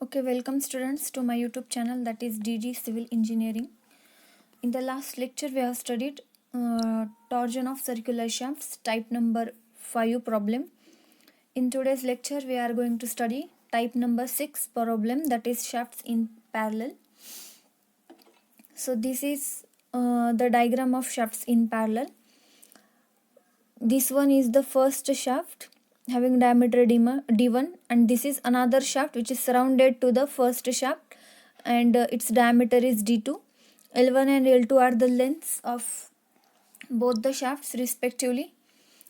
Okay, welcome students to my YouTube channel, that is DG Civil Engineering. In the last lecture we have studied torsion of circular shafts, type number 5 problem. In today's lecture we are going to study type number 6 problem, that is shafts in parallel. So this is the diagram of shafts in parallel. This one is the first shaft having diameter d1, and this is another shaft which is surrounded to the first shaft, and its diameter is d2. L1 and L2 are the lengths of both the shafts respectively.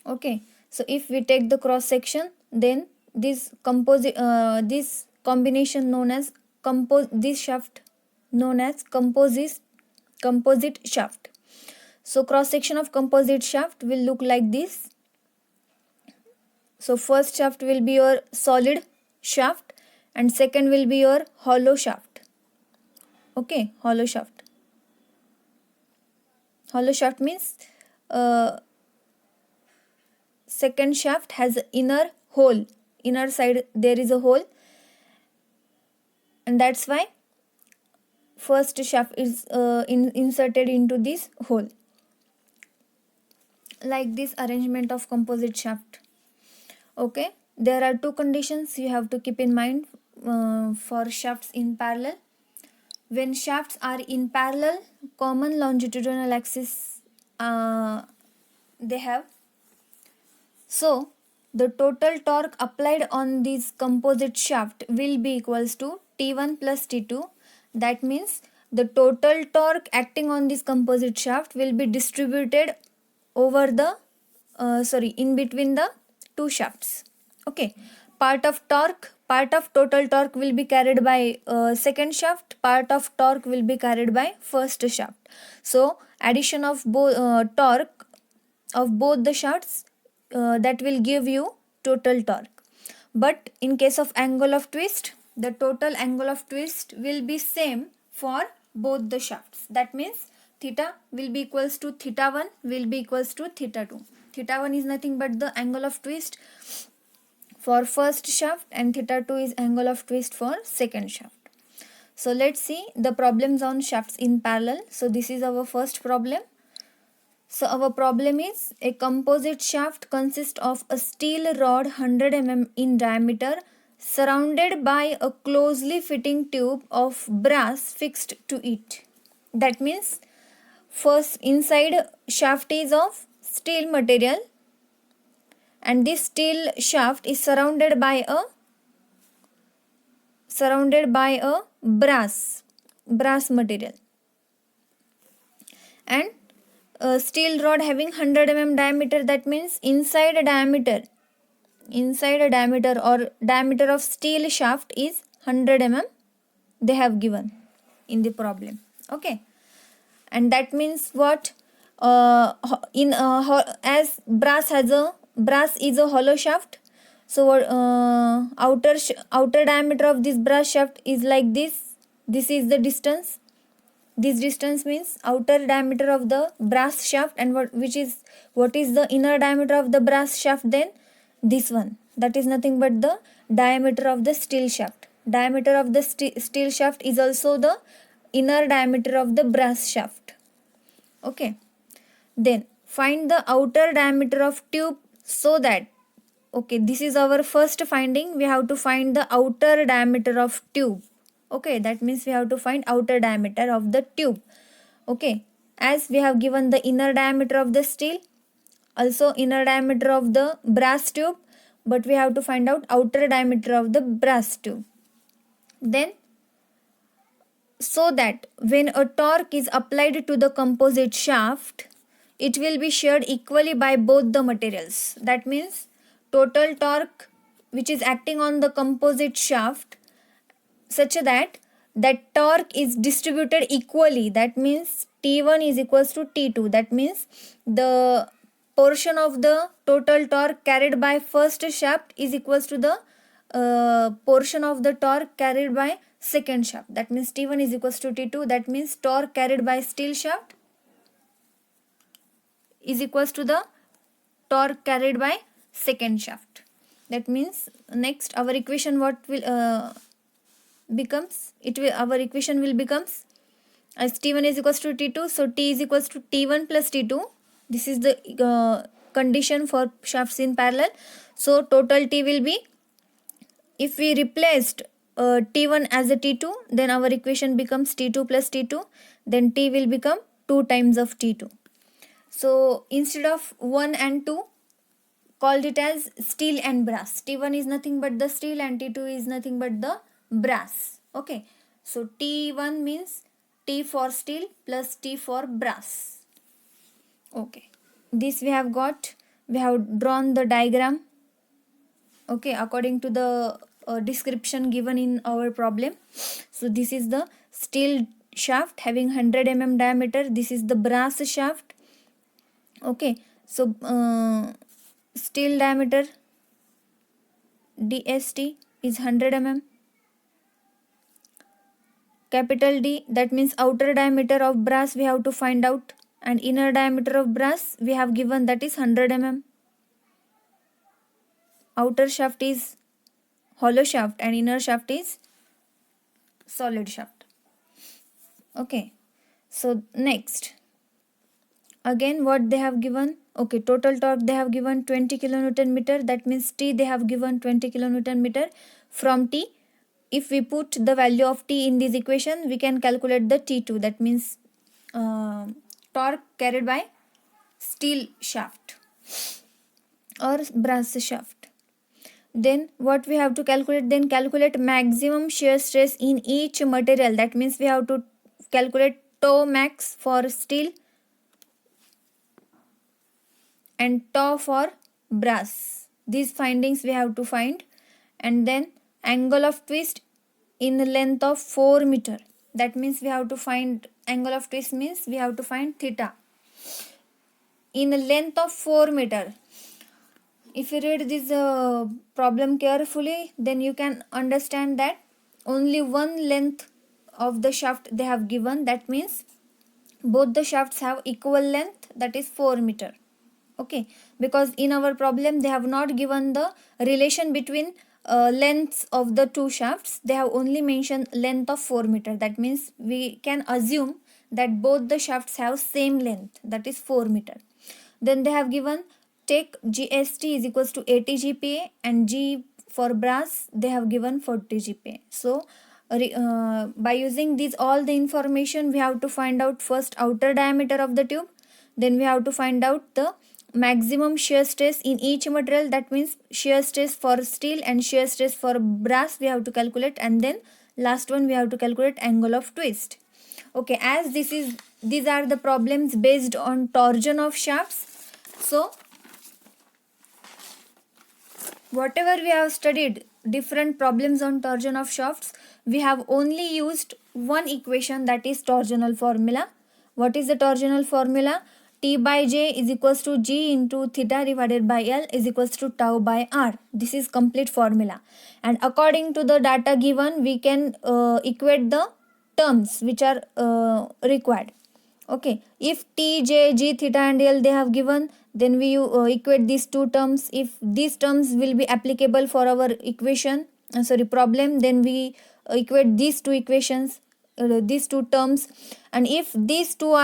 Okay, so if we take the cross section, then this combination known as this shaft known as composite shaft. So cross section of composite shaft will look like this. So first shaft will be your solid shaft and second will be your hollow shaft. Okay, hollow shaft. Hollow shaft means second shaft has inner hole. Inner side there is a hole, and that's why first shaft is inserted into this hole. Like this arrangement of composite shaft. Okay, there are two conditions you have to keep in mind for shafts in parallel. When shafts are in parallel, common longitudinal axis they have. So the total torque applied on this composite shaft will be equals to T1 plus T2. That means the total torque acting on this composite shaft will be distributed over the in between the two shafts. Okay, part of total torque will be carried by second shaft, part of torque will be carried by first shaft. So addition of torque of both the shafts, that will give you total torque. But in case of angle of twist, the total angle of twist will be same for both the shafts. That means theta will be equals to theta 1 will be equals to theta 2. Theta 1 is nothing but the angle of twist for first shaft, and theta 2 is angle of twist for second shaft. So let's see the problems on shafts in parallel. So this is our first problem. So our problem is a composite shaft consists of a steel rod 100 mm in diameter surrounded by a closely fitting tube of brass fixed to it. That means first inside shaft is of steel material, and this steel shaft is surrounded by a brass material, and a steel rod having 100 mm diameter. That means inside a diameter or diameter of steel shaft is 100 mm they have given in the problem. Okay, and that means what, as brass is a hollow shaft, so outer diameter of this brass shaft is like this. This is the distance. This distance means outer diameter of the brass shaft, and what is the inner diameter of the brass shaft? Then this one, that is nothing but the diameter of the steel shaft. Diameter of the steel shaft is also the inner diameter of the brass shaft. Okay, then find the outer diameter of tube, so that, okay, this is our first finding. We have to find the outer diameter of tube. Okay, that means we have to find outer diameter of the tube. Okay, as we have given the inner diameter of the steel, also inner diameter of the brass tube, but we have to find out outer diameter of the brass tube. Then, so that when a torque is applied to the composite shaft, it will be shared equally by both the materials. That means total torque which is acting on the composite shaft, such that torque is distributed equally. That means T1 is equals to T2. That means the portion of the total torque carried by first shaft is equals to the portion of the torque carried by second shaft. That means T1 is equals to T2. That means torque carried by steel shaft is equals to the torque carried by second shaft. That means next our equation what will becomes, our equation will becomes as T1 is equals to T2, so T is equals to T1 plus T2. This is the condition for shafts in parallel. So total T will be, if we replaced T1 as a T2, then our equation becomes T2 plus T2, then T will become 2 times of T2. So instead of 1 and 2, called it as steel and brass. T1 is nothing but the steel and T2 is nothing but the brass. Okay, so T1 means T for steel plus T for brass. Okay, this we have got. We have drawn the diagram, okay, according to the description given in our problem. So this is the steel shaft having 100 mm diameter. This is the brass shaft. Okay, so steel diameter DST is 100 mm. Capital D, that means outer diameter of brass we have to find out, and inner diameter of brass we have given, that is 100 mm. Outer shaft is hollow shaft and inner shaft is solid shaft. Okay, so next, again what they have given, okay, total torque they have given 20 kilonewton meter, that means T they have given 20 kilonewton meter. From T, if we put the value of T in this equation, we can calculate the T2, that means torque carried by steel shaft or brass shaft. Then what we have to calculate, then calculate maximum shear stress in each material, that means we have to calculate tau max for steel and tau for brass. These findings we have to find. And then angle of twist in length of 4 meter, that means we have to find angle of twist, means we have to find theta in a length of 4 meter. If you read this problem carefully, then you can understand that only one length of the shaft they have given, that means both the shafts have equal length, that is 4 meter. Okay, because in our problem they have not given the relation between lengths of the two shafts, they have only mentioned length of 4 meter, that means we can assume that both the shafts have same length, that is 4 meter. Then they have given, take GST is equals to 80 GPa and G for brass they have given 40 GPa. So by using these all the information, we have to find out first outer diameter of the tube, then we have to find out the maximum shear stress in each material, that means shear stress for steel and shear stress for brass we have to calculate, and then last one we have to calculate angle of twist. Okay, as these are the problems based on torsion of shafts, so whatever we have studied different problems on torsion of shafts, we have only used one equation, that is torsional formula. What is the torsional formula? T by J is equals to G into theta divided by L is equals to tau by R. This is complete formula. And according to the data given, we can equate the terms which are required. Okay, if T, J, G, theta and L they have given, then we equate these two terms. If these terms will be applicable for our equation, problem, then we equate these two equations, these two terms. And if these two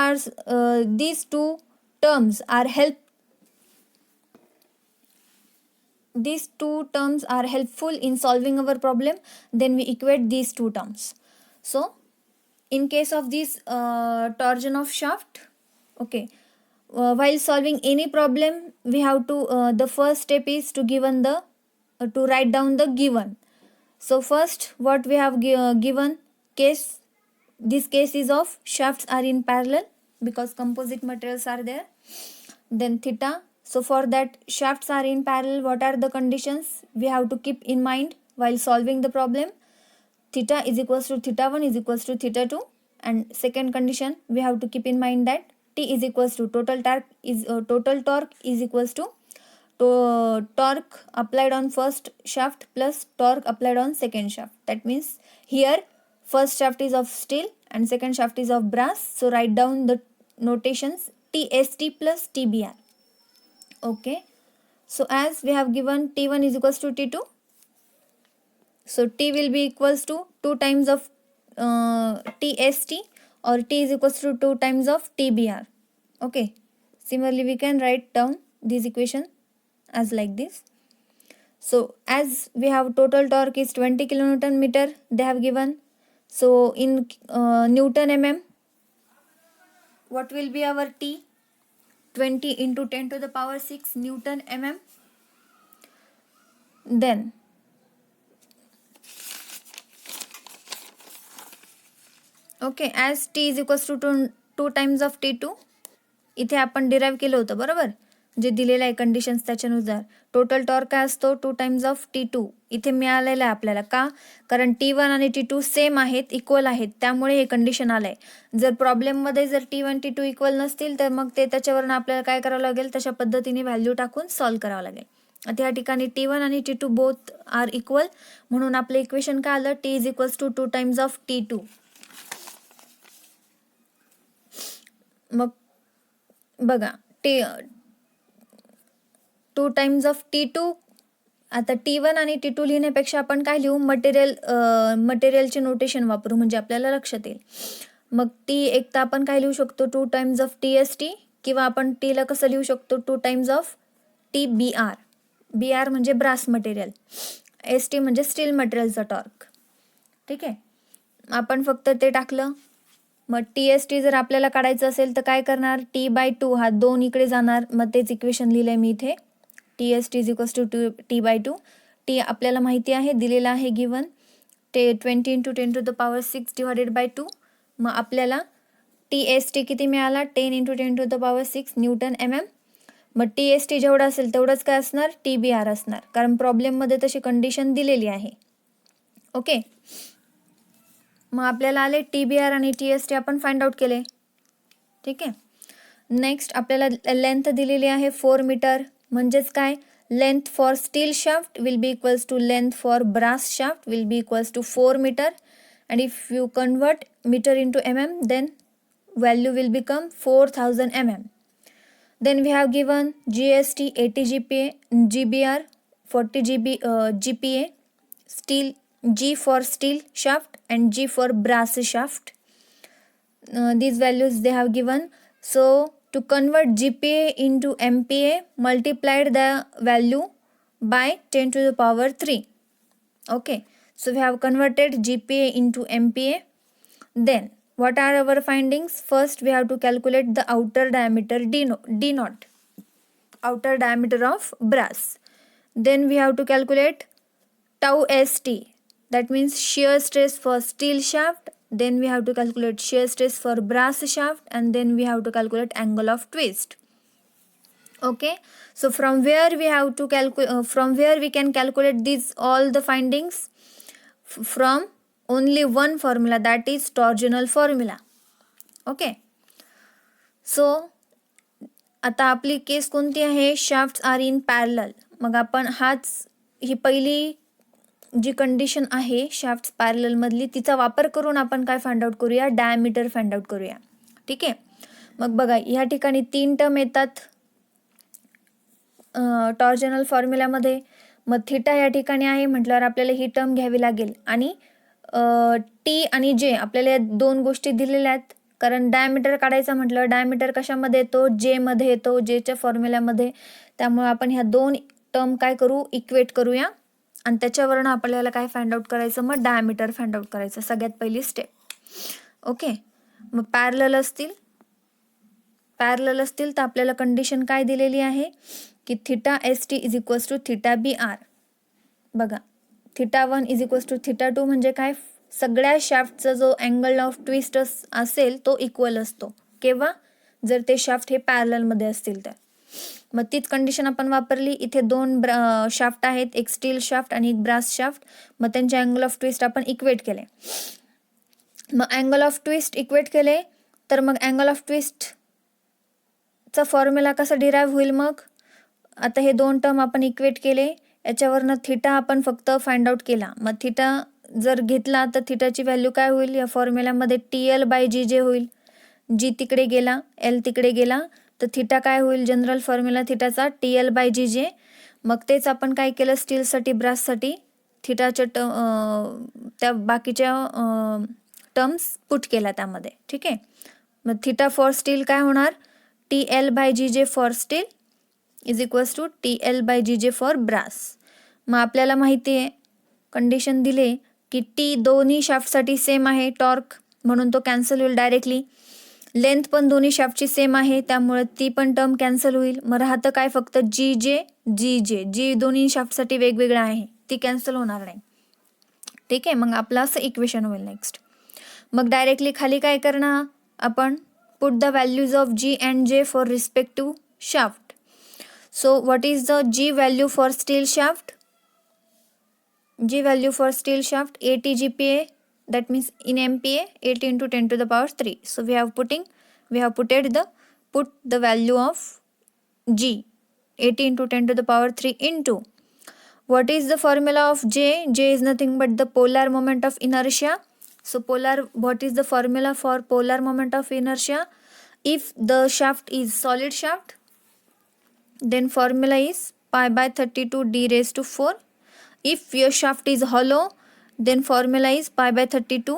terms are helpful in solving our problem, then we equate these two terms. So in case of this torsion of shaft, okay, while solving any problem, we have to the first step is to to write down the given. So first what we have given case, this case is of shafts are in parallel because composite materials are there. Then theta, so for that shafts are in parallel, what are the conditions we have to keep in mind while solving the problem? Theta is equals to theta 1 is equals to theta 2, and second condition we have to keep in mind that T is equals to total torque is equals to torque applied on first shaft plus torque applied on second shaft. That means here first shaft is of steel and second shaft is of brass, so write down the notations TST plus TBR. Okay, so as we have given T1 is equals to T2, so T will be equals to 2 times of TST, or T is equals to 2 times of TBR. Okay, similarly we can write down this equation as like this. So as we have total torque is 20 kilonewton meter they have given, so in Newton mm, what will be our T? 20 into 10 to the power 6 Newton mm. Then okay, as T is equals to 2 times of T2 इथे आपण derive केलं होतं बरोबर, जे दिलेलं आहे conditions त्याच्यानुसार. Total torque काय असतो 2 टाइम्स ऑफ T2 इथे मिळालेलं आहे आपल्याला. का? कारण T1 आणि T2 सेम आहेत, इक्वल आहेत, त्यामुळे हे कंडिशन आलं आहे. जर प्रॉब्लेममध्ये जर T1 T2 इक्वल नसतील तर मग ते त्याच्यावरून आपल्याला काय करावं लागेल, तशा पद्धतीने व्हॅल्यू टाकून सॉल्व्ह करावं लागेल. आता या ठिकाणी T1 आणि T2 बोथ आर इक्वल, म्हणून आपलं इक्वेशन काय आलं, T is equals to 2 times of T2. मग बघा टू टाइम्स ऑफ T2. आता T1 आणि T2 लिहिण्यापेक्षा आपण काय लिहू, मटेरियलचे नोटेशन वापरू, म्हणजे आपल्याला लक्षात येईल. मग टी एक तर आपण काय लिहू शकतो 2 टाइम्स ऑफ TST, किंवा आपण टीला कसं लिहू शकतो 2 टाइम्स ऑफ TBR. BR म्हणजे ब्रास मटेरियल, ST म्हणजे स्टील मटेरियलचा टॉर्क. ठीक आहे, आपण फक्त ते टाकलं. मग TST जर आपल्याला काढायचं असेल तर काय करणार, T/2 हा 2 इकडे जाणार, मग तेच इक्वेशन लिहिलंय मी इथे. TST is equals to T/2. T आपल्याला माहिती आहे, दिलेला आहे गिवन, ते 20 into 10 to the power 6 divided by 2. मग आपल्याला TST किती मिळाला, 10 into 10 to the power 6 newton mm. मग TST जेवढं असेल तेवढंच काय असणार, TBR असणार, कारण प्रॉब्लेममध्ये तशी कंडिशन दिलेली आहे. ओके, मग आपल्याला आले TBR आणि TST आपण फाइंड आउट केले. ठीक आहे, नेक्स्ट आपल्याला लेंथ दिलेली आहे 4 मीटर, म्हणजेच काय, length for steel shaft will be equals to length for brass shaft will be equals to 4 मीटर, and if you convert meter into mm then value will become 4000 mm. Then we have given GST 80 GPa, GBR 40 GPa, steel G for steel shaft and G for brass shaft. These values they have given. So to convert GPa into MPa, multiplied the value by 10 to the power 3. Okay, so we have converted GPa into MPa. Then what are our findings? First we have to calculate the outer diameter D naught, outer diameter of brass. Then we have to calculate tau ST, that means shear stress for steel shaft. Then we have to calculate shear stress for brass shaft, and then we have to calculate angle of twist. Okay, so from where we have to from where we can calculate these all the findings, from only one formula, that is torsional formula. Okay, so आता आपली केस कोणती आहे, shafts are in parallel. मग आपण ही पहिली जी condition आहे shafts parallel मधली, तिचा वापर करून आपण काय फाइंड आउट करूया, डायमीटर फाइंड आउट करूया. ठीक आहे, मग बघा या ठिकाणी 3 टर्म येतात टॉर्जनल फॉर्म्युलामध्ये. मग थिटा या ठिकाणी आहे म्हटल्यावर आपल्याला ही टर्म घ्यावी लागेल, आणि टी आणि जे आपल्याला या 2 गोष्टी दिलेल्या आहेत. कारण डायमीटर काढायचा म्हटलं, डायमीटर कशामध्ये येतो, जे मध्ये येतो, जेच्या फॉर्म्युल्यामध्ये. त्यामुळे आपण ह्या 2 टर्म काय करू, इक्वेट करूया, आणि त्याच्यावरून आपल्याला काय फाइंड आउट करायचं, मग डायमीटर फाइंड आउट करायचं, सगळ्यात पहिली स्टेप. ओके, मग पॅरलल असतील तर आपल्याला कंडिशन काय दिलेली आहे की theta ST is equals to theta BR. बघा θ1 इज इक्वल्स टू θ2 म्हणजे काय, सगळ्या शाफ्टचा जो अँगल ऑफ ट्विस्ट असेल तो इक्वल असतो. केव्हा, जर ते शाफ्ट हे पॅरललमध्ये असतील तर. मग तीच कंडिशन आपण वापरली. इथे 2 शाफ्ट आहेत, एक स्टील शाफ्ट आणि एक ब्रास शाफ्ट. मग त्यांचे अँगल ऑफ ट्विस्ट आपण इक्वेट केले. मग अँगल ऑफ ट्विस्ट इक्वेट केले तर मग अँगल ऑफ ट्विस्टचा फॉर्म्युला कसा डिराईव्ह होईल. मग आता हे 2 टर्म आपण इक्वेट केले, याच्यावरनं थिटा आपण फक्त फाइंड आउट केला. मग थिटा जर घेतला तर थिटाची व्हॅल्यू काय होईल, या फॉर्म्युल्यामध्ये TL/GJ होईल. जी तिकडे गेला, L तिकडे गेला, तर थिटा काय होईल, जनरल फॉर्म्युला थिटाचा TL/GJ. मग तेच आपण काय केलं स्टीलसाठी ब्राससाठी, थिटाच्या त्या बाकीच्या टर्म्स पुट केल्या त्यामध्ये. ठीक आहे, मग थिटा फॉर स्टील काय होणार, TL/GJ for steel is equals to TL/GJ for brass. मग आपल्याला माहिती आहे कंडिशन दिले की टी दोन्ही शाफ्टसाठी सेम आहे टॉर्क, म्हणून तो कॅन्सल होईल डायरेक्टली. लेंथ पण दोन्ही शाफ्टची सेम आहे त्यामुळे ती पण टर्म कॅन्सल होईल. मग राहतं काय फक्त जी दोन्ही शाफ्टसाठी वेगवेगळं आहे ती कॅन्सल होणार नाही. ठीक आहे, मग आपलं असं इक्वेशन होईल. नेक्स्ट मग डायरेक्टली खाली काय करणार आपण, put the values of G and J for respective shaft. So what is the G value for steel shaft? G value for steel shaft 80 GPa, that means in MPa 80 into 10 to the power 3. So we have put the value of G 80 into 10 to the power 3 into what is the formula of J? J is nothing but the polar moment of inertia. So what is the formula for polar moment of inertia? If the shaft is solid shaft, then formula is pi by 32 d raised to 4. If your shaft is hollow, then formula is pi by 32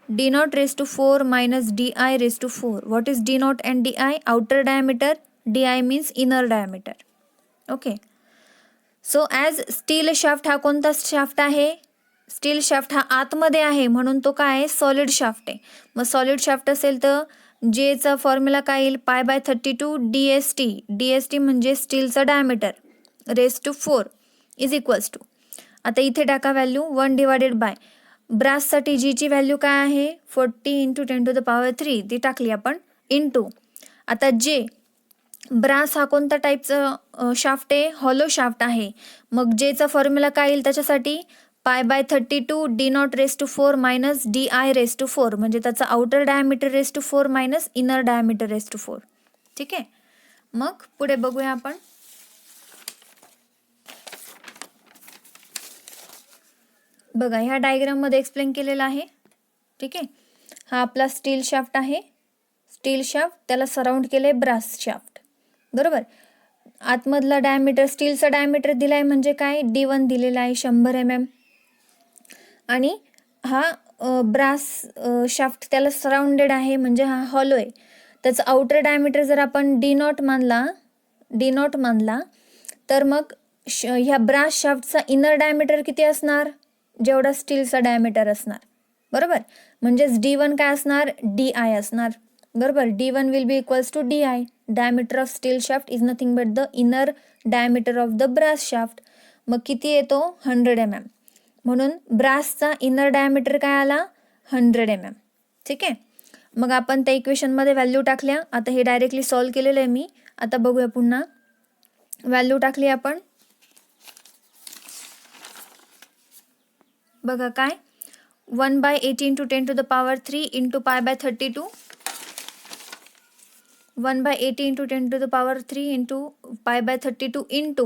d naught raised to 4 minus di raised to 4. What is d naught and di? Outer diameter, di means inner diameter. Okay. So as steel shaft हा कोणता shaft आहे? Steel shaft हा आतमध्ये आहे म्हणून तो काय आहे, सॉलिड शाफ्ट आहे. मग सॉलिड शाफ्ट असेल तर जेचा फॉर्म्युला काय येईल, पाय बाय 32 DST म्हणजे स्टीलचा diameter raise to 4 is equals to, आता इथे टाका व्हॅल्यू 1 डिवायडेड बाय ब्राससाठी जीची व्हॅल्यू काय आहे 40 इंटू 10 टू द पॉवर 3 ती टाकली आपण इंटू. आता जे ब्रास हा कोणता टाईपचा शाफ्ट आहे, हॉलो शाफ्ट आहे. मग जेचा फॉर्म्युला काय येईल त्याच्यासाठी pi by 32 D naught raise to 4 minus D I raise to 4 म्हणजे त्याचा outer diameter raise to 4 minus inner diameter raise to 4. ठीक आहे, मग पुढे बघूया आपण. बघा ह्या डायग्राम मध्ये एक्सप्लेन केलेला आहे. ठीक आहे, हा आपला स्टील शाफ्ट आहे. स्टील शाफ्ट त्याला सराउंड केले ब्रास शाफ्ट, बरोबर. आतमधला डायमीटर स्टीलचा डायमीटर दिलाय म्हणजे काय D1 दिलेला आहे 100 mm आणि हा ब्रास शाफ्ट त्याला सराउंडेड आहे म्हणजे हा हॉलो आहे. त्याचा आउटर डायमीटर जर आपण डी नॉट मानला तर मग ह्या ब्रास शाफ्टचा इनर डायमीटर किती असणार, जेवढा स्टीलचा डायमीटर असणार, बरोबर. म्हणजेच D1 काय असणार, DI असणार, बरोबर. D1 will be equals to DI. Diameter of steel shaft is nothing but the inner diameter of the brass shaft. मग किती येतो 100 mm, म्हणून ब्रासचा इनर डायमीटर काय आला 100 mm. ठीक आहे, मग आपण त्या इक्वेशनमध्ये व्हॅल्यू टाकल्या. आता हे डायरेक्टली सॉल्व केलेलं आहे मी. आता बघूया पुन्हा व्हॅल्यू टाकली आपण. बघा काय 1/80 into 10 to the power 3 into pi by 32. 1/80 into 10 to the power 3 into pi by 32 into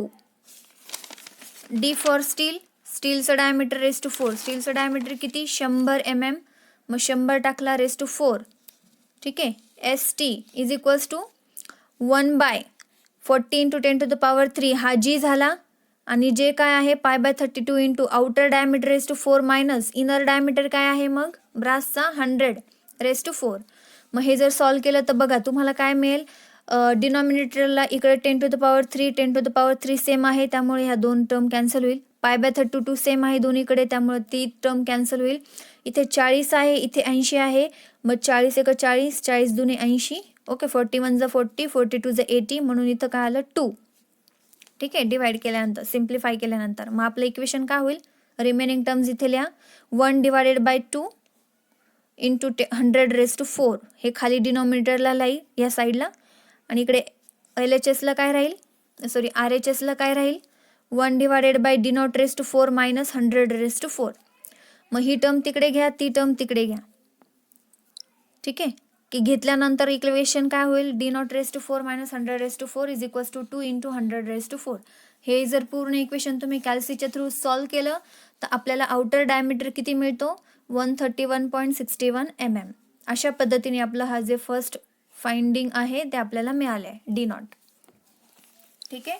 D for steel. स्टीलचं डायमीटर रेस टू 4. स्टीलचं डायमीटर किती 100 mm, मग 100 टाकला रेस टू 4. ठीक आहे, ST is equals to 1/40 into 10 to the power 3 हा G झाला आणि जे काय आहे pi by 32 into outer diameter raise to 4 minus inner diameter काय आहे मग ब्रासचा 100 रेस टू 4. मग हे जर सॉल्व केलं तर बघा तुम्हाला काय मिळेल, डिनॉमिनेटरला इकडे 10 to the power 3 10 to the power 3 same आहे त्यामुळे ह्या दोन टर्म कॅन्सल होईल. पाय बाय 32 सेम आहे दोन्हीकडे त्यामुळे ती टर्म कॅन्सल होईल. इथे 40 आहे, इथे 80 आहे, मग 40 एक 40 40 दुने 80. ओके, 41 जा 40 42 जा 80 म्हणून इथं काय आलं 2. ठीक आहे, डिवाइड केल्यानंतर सिम्प्लिफाय केल्यानंतर मग आपलं इक्वेशन काय होईल, रिमेनिंग टर्म्स इथे लिहा 1 divided by 2 into 100 raise to 4. हे खाली डिनॉमिनेटरला लाई या साईडला आणि इकडे LHSला काय राहील, सॉरी RHSला काय राहील 1 divided by D naught raise to 4 minus 100 raise to 4. मग ही टर्म तिकडे घ्या, ती टर्म तिकडे घ्या. ठीक आहे, की घेतल्यानंतर इक्वेशन काय होईल D naught raise to 4 minus 100 raise to 4 is equals to 2 into 100 raise to 4. हे जर पूर्ण इक्वेशन तुम्ही कॅल्सीच्या थ्रू सॉल्व केलं तर आपल्याला आउटर डायमीटर किती मिळतो 131.61 mm. अशा पद्धतीने आपलं हा जे फर्स्ट फाइंडिंग आहे ते आपल्याला मिळाले आहे डी नॉट. ठीक आहे,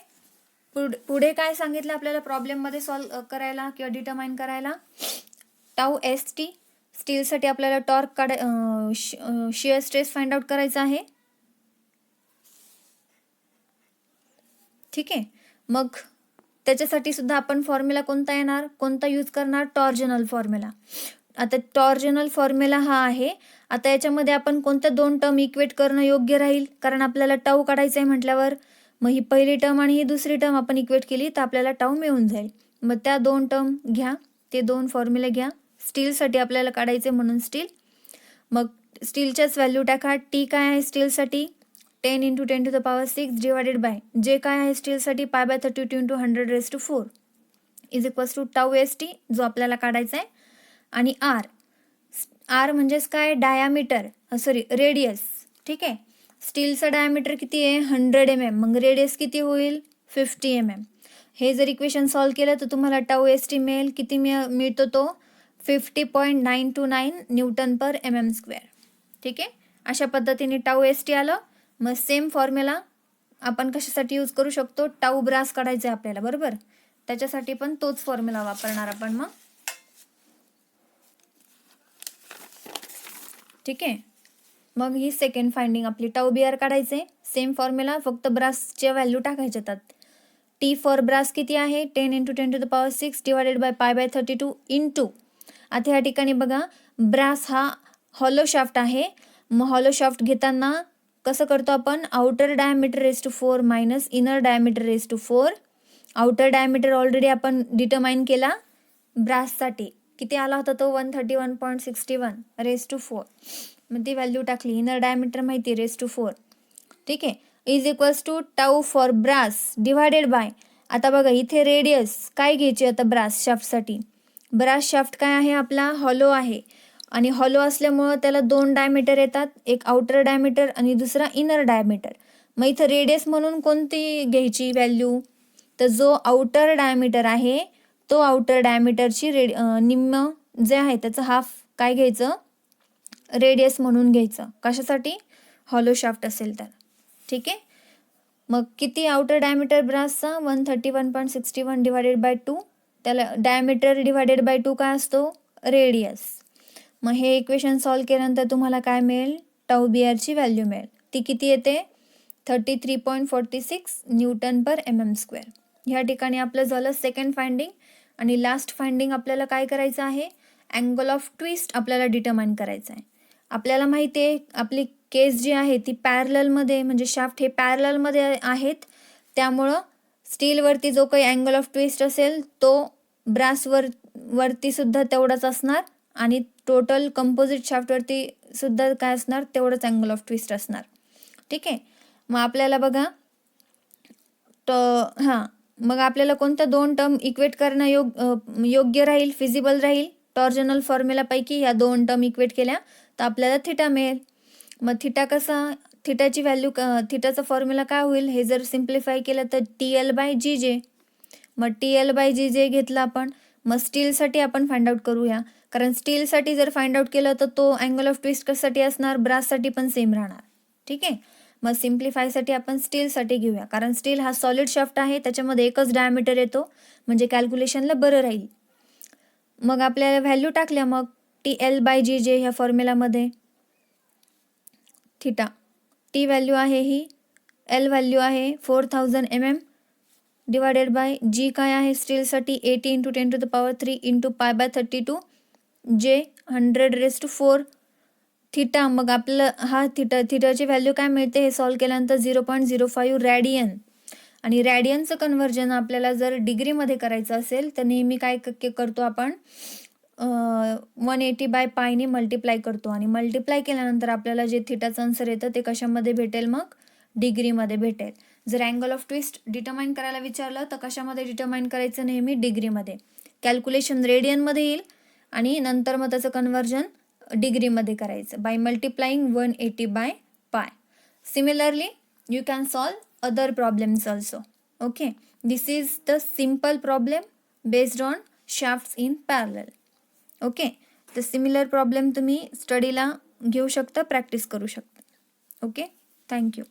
पुढे काय सांगितलं आपल्याला प्रॉब्लेममध्ये सॉल्व करायला किंवा डिटरमाइन करायला? टाऊ एस टी, स्टीलसाठी आपल्याला torque shear stress find out करायचा आहे. ठीक आहे. मग त्याच्यासाठी सुद्धा आपण फॉर्म्युला कोणता येणार, कोणता यूज करणार? Torsional formula. आता टॉर्जनल फॉर्म्युला हा आहे. आता याच्यामध्ये आपण कोणत्या दोन टर्म इक्वेट करणं योग्य राहील? कारण आपल्याला टाऊ काढायचं आहे म्हटल्यावर मग ही पहिली टर्म आणि ही दुसरी टर्म आपण इक्वेट केली तर आपल्याला टाऊ मिळून जाईल. मग त्या दोन टर्म घ्या, ते दोन फॉर्म्युले घ्या. स्टीलसाठी आपल्याला काढायचे म्हणून स्टील. मग स्टीलच्याच व्हॅल्यू टाका. टी काय आहे स्टीलसाठी? 10 × 10⁶ डिवायडेड बाय जे काय आहे स्टीलसाठी? π/32 × 100⁴ is equals to tau S T जो आपल्याला काढायचा आहे. आणि आर म्हणजेच काय? Diameter, radius. ठीक आहे. स्टीलचं डायामीटर किती आहे? 100 mm. मग रेडियस किती होईल? 50 mm. हे जर इक्वेशन सॉल्व केलं तर तुम्हाला टाऊ एस टी मिळेल. किती मिळतो तो? 50.929 Nm/mm². ठीक आहे. अशा पद्धतीने टाऊ एस टी आलं. मग सेम फॉर्म्युला आपण कशासाठी यूज करू शकतो? टाऊ ब्रास काढायचं आहे आपल्याला, बरोबर? त्याच्यासाठी पण तोच फॉर्म्युला वापरणार आपण मग. ठीक आहे. मग ही सेकंड फाइंडिंग आपली. टाऊ बी आर काढायचे, सेम फॉर्म्युला, फक्त ब्रासच्या व्हॅल्यू टाकायच्या त्यात. टी फॉर ब्रास किती आहे? 10 × 10⁶ डिवायडेड बाय π/32 इंटू. आता ह्या ठिकाणी बघा, ब्रास हा हॉलो शाफ्ट आहे. मग हॉलो शाफ्ट घेताना कसं करतो आपण? Outer diameter ⁴ minus inner diameter ⁴. Outer diameter already आपण डिटरमाइन केला ब्राससाठी. किती आला होता तो? 131.61 मग ती व्हॅल्यू टाकली. इनर डायमीटर माहिती ⁴. ठीक आहे. Is equals to tau for brass divided by. आता बघा इथे रेडियस काय घ्यायची आता ब्रास शाफ्टसाठी? ब्रास शाफ्ट काय आहे आपला? हॉलो आहे. आणि हॉलो असल्यामुळं त्याला दोन डायमीटर येतात, एक आउटर डायमीटर आणि दुसरा इनर डायमीटर. मग इथं रेडियस म्हणून कोणती घ्यायची व्हॅल्यू? तर जो आउटर डायमीटर आहे तो आउटर डायमीटरची निम्म जे आहे त्याचं हाफ काय घ्यायचं? रेडियस म्हणून घ्यायचं. कशासाठी? हॉलो शाफ्ट असेल तर. ठीक आहे. मग किती आउटर डायमीटर ब्रासचा? 131.61 divided by 2. त्याला डायमीटर डिवायडेड बाय 2 काय असतो? रेडियस. मग हे इक्वेशन सॉल्व केल्यानंतर तुम्हाला काय मिळेल? टाऊ बी आरची व्हॅल्यू मिळेल. ती किती येते? 33.46 Nm/mm². ह्या ठिकाणी आपलं झालं सेकंड फाइंडिंग. आणि लास्ट फाइंडिंग आपल्याला काय करायचं आहे? अँगल ऑफ ट्विस्ट आपल्याला डिटरमाइन करायचं आहे. आपल्याला माहिती आहे आपली केस जी आहे ती पॅरललमध्ये, म्हणजे शाफ्ट हे पॅरललमध्ये आहेत. त्यामुळं स्टीलवरती जो काही अँगल ऑफ ट्विस्ट असेल तो ब्रासवरती सुद्धा तेवढाच असणार. आणि टोटल कंपोजिट शाफ्टवरती सुद्धा काय असणार? तेवढंच अँगल ऑफ ट्विस्ट असणार. ठीक आहे. मग आपल्याला बघा मग आपल्याला कोणत्या दोन टर्म इक्वेट करणं योग्य राहील, फिजिबल राहील? टॉर्जनल फॉर्म्युलापैकी ह्या दोन टर्म इक्वेट केल्या तर आपल्याला थिटा मिळेल. मग थिटा कसा? थिटाची व्हॅल्यू, थिटाचा फॉर्म्युला काय होईल? हे जर सिम्प्लिफाय केलं तर TL/GJ. मग TL/GJ घेतला आपण. मग स्टीलसाठी आपण फाइंड आउट करूया, कारण स्टीलसाठी जर फाइंड आउट केलं तर तो अँगल ऑफ ट्विस्ट कशासाठी असणार? ब्राससाठी पण सेम राहणार. ठीक आहे. मग सिम्प्लिफायसाठी आपण स्टीलसाठी घेऊया, कारण स्टील हा सॉलिड शाफ्ट आहे, त्याच्यामध्ये एकच डायमीटर येतो, म्हणजे कॅल्क्युलेशनला बरं राहील. मग आपल्याला व्हॅल्यू टाकल्या मग TL/GJ ह्या फॉर्म्युलामध्ये. थिटा टी व्हॅल्यू आहे ही, एल व्हॅल्यू आहे 4000 mm डिवायडेड बाय जी काय आहे स्टीलसाठी? 80 × 10⁻³ इंटू π/32 जे 100⁴ थिटा. मग आपल्याला हा थिटाची व्हॅल्यू काय मिळते? हे सॉल्व केल्यानंतर 0.05 रॅडियन. आणि रॅडियनचं कन्व्हर्जन आपल्याला जर डिग्रीमध्ये करायचं असेल तर नेहमी काय करतो आपण? 180/π ने मल्टिप्लाय करतो. आणि मल्टिप्लाय केल्यानंतर आपल्याला जे थिटाचं आन्सर येतं ते कशामध्ये भेटेल? मग डिग्रीमध्ये भेटेल. जर अँगल ऑफ ट्विस्ट डिटरमाइन करायला विचारलं तर कशामध्ये डिटरमाइन करायचं? नेहमी डिग्रीमध्ये. कॅल्क्युलेशन रेडियनमध्ये येईल आणि नंतर मग त्याचं कन्व्हर्जन डिग्रीमध्ये करायचं by multiplying 180/π. Similarly you can solve other problems also. Okay. This is the simple problem based on shafts in parallel. Okay. तर सिमिलर प्रॉब्लेम तुम्ही स्टडीला घेऊ शकता, प्रॅक्टिस करू शकता. ओके. थँक्यू.